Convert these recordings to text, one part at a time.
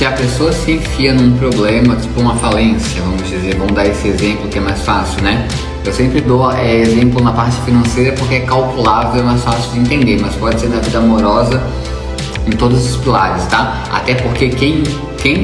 se a pessoa se enfia num problema, tipo uma falência, vamos dizer, vamos dar esse exemplo que é mais fácil, né? Eu sempre dou exemplo na parte financeira porque é calculável, é mais fácil de entender, mas pode ser na vida amorosa, em todos os pilares, tá? Até porque quem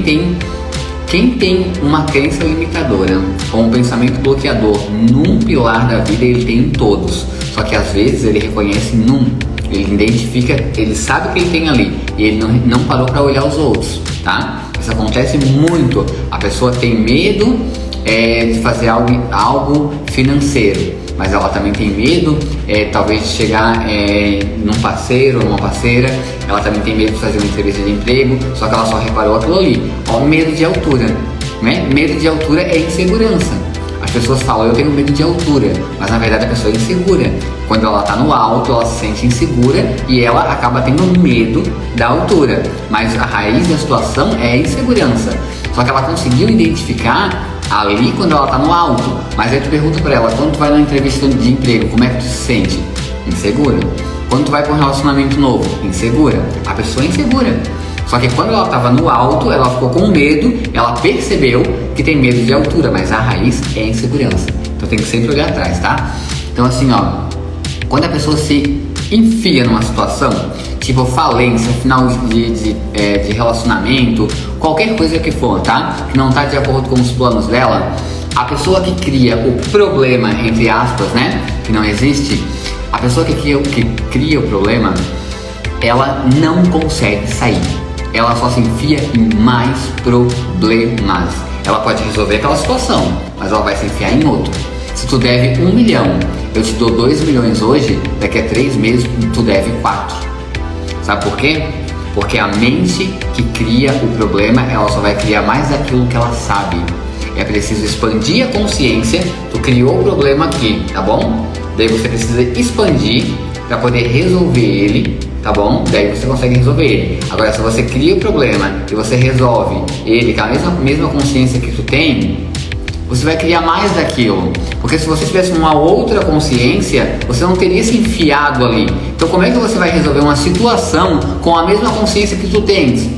tem uma crença limitadora ou um pensamento bloqueador num pilar da vida, ele tem em todos. Só que às vezes ele reconhece num, ele identifica, ele sabe o que ele tem ali e ele não parou para olhar os outros, tá? Isso acontece muito. A pessoa tem medo de fazer algo financeiro, mas ela também tem medo talvez de chegar num parceiro ou uma parceira. Ela também tem medo de fazer uma entrevista de emprego, só que ela só reparou aquilo ali. Ó, medo de altura, né? Medo de altura é insegurança. As pessoas falam, eu tenho medo de altura, mas na verdade a pessoa é insegura. Quando ela está no alto, ela se sente insegura e ela acaba tendo medo da altura. Mas a raiz da situação é a insegurança. Só que ela conseguiu identificar ali quando ela está no alto. Mas aí tu pergunta para ela, quando tu vai na entrevista de emprego, como é que tu se sente? Insegura. Quando tu vai para um relacionamento novo? Insegura. A pessoa é insegura. Só que quando ela estava no alto, ela ficou com medo, ela percebeu que tem medo de altura, mas a raiz é a insegurança. Então tem que sempre olhar atrás, tá? Então assim, ó, quando a pessoa se enfia numa situação, tipo falência, final de relacionamento, qualquer coisa que for, tá? Que não tá de acordo com os planos dela, a pessoa que cria o problema, entre aspas, né? Que não existe, a pessoa que cria o problema, ela não consegue sair. Ela só se enfia em mais problemas. Ela pode resolver aquela situação, mas ela vai se enfiar em outro. Se tu deve 1 milhão, eu te dou 2 milhões hoje, daqui a 3 meses tu deve 4. Sabe por quê? Porque a mente que cria o problema, ela só vai criar mais daquilo que ela sabe. É preciso expandir a consciência. Tu criou o problema aqui, tá bom? Daí você precisa expandir para poder resolver ele, tá bom? Daí você consegue resolver ele. Agora, se você cria o problema e você resolve ele com a mesma consciência que tu tem, você vai criar mais daquilo. Porque se você tivesse uma outra consciência, você não teria se enfiado ali. Então como é que você vai resolver uma situação com a mesma consciência que tu tens?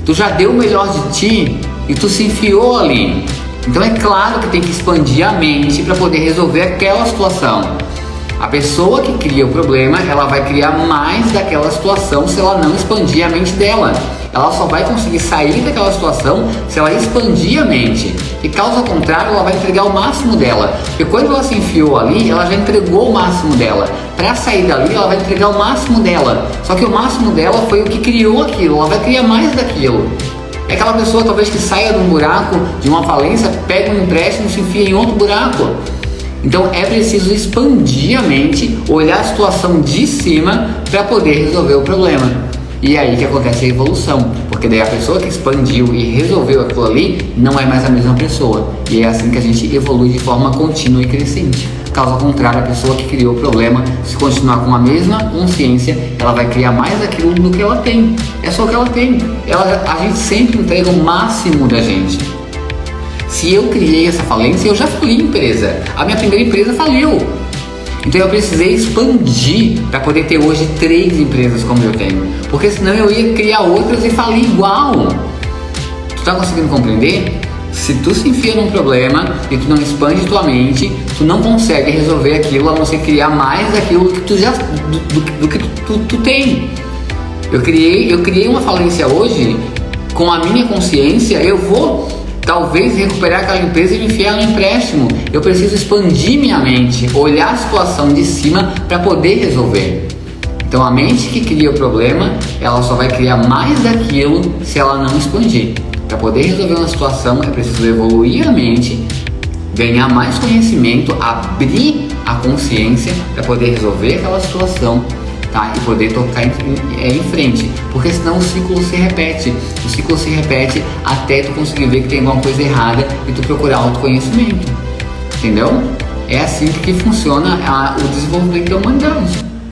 Tu já deu o melhor de ti e tu se enfiou ali. Então é claro que tem que expandir a mente para poder resolver aquela situação. A pessoa que cria o problema, ela vai criar mais daquela situação se ela não expandir a mente dela. Ela só vai conseguir sair daquela situação se ela expandir a mente. E caso contrário, ela vai entregar o máximo dela. Porque quando ela se enfiou ali, ela já entregou o máximo dela. Para sair dali, ela vai entregar o máximo dela. Só que o máximo dela foi o que criou aquilo. Ela vai criar mais daquilo. É aquela pessoa talvez que saia de um buraco, de uma falência, pega um empréstimo e se enfia em outro buraco. Então é preciso expandir a mente, olhar a situação de cima para poder resolver o problema. E é aí que acontece a evolução, porque daí a pessoa que expandiu e resolveu aquilo ali não é mais a mesma pessoa. E é assim que a gente evolui de forma contínua e crescente. Caso contrário, a pessoa que criou o problema, se continuar com a mesma consciência, ela vai criar mais aquilo do que ela tem. É só o que ela tem. A gente sempre entrega o máximo da gente. Se eu criei essa falência, eu já fali empresa. A minha primeira empresa faliu. Então eu precisei expandir para poder ter hoje 3 empresas como eu tenho. Porque senão eu ia criar outras e falir igual. Tu tá conseguindo compreender? Se tu se enfia num problema e tu não expande tua mente, tu não consegue resolver aquilo, a não ser criar mais daquilo que tu já do que tu tem. Eu criei uma falência hoje, com a minha consciência, eu vou talvez recuperar aquela empresa e me enfiar no empréstimo. Eu preciso expandir minha mente, olhar a situação de cima para poder resolver. Então a mente que cria o problema, ela só vai criar mais daquilo se ela não expandir. Para poder resolver uma situação é preciso evoluir a mente, ganhar mais conhecimento, abrir a consciência para poder resolver aquela situação, tá? E poder tocar em frente, porque senão o ciclo se repete. O ciclo se repete até tu conseguir ver que tem alguma coisa errada e tu procurar autoconhecimento, entendeu? É assim que funciona o desenvolvimento da humanidade.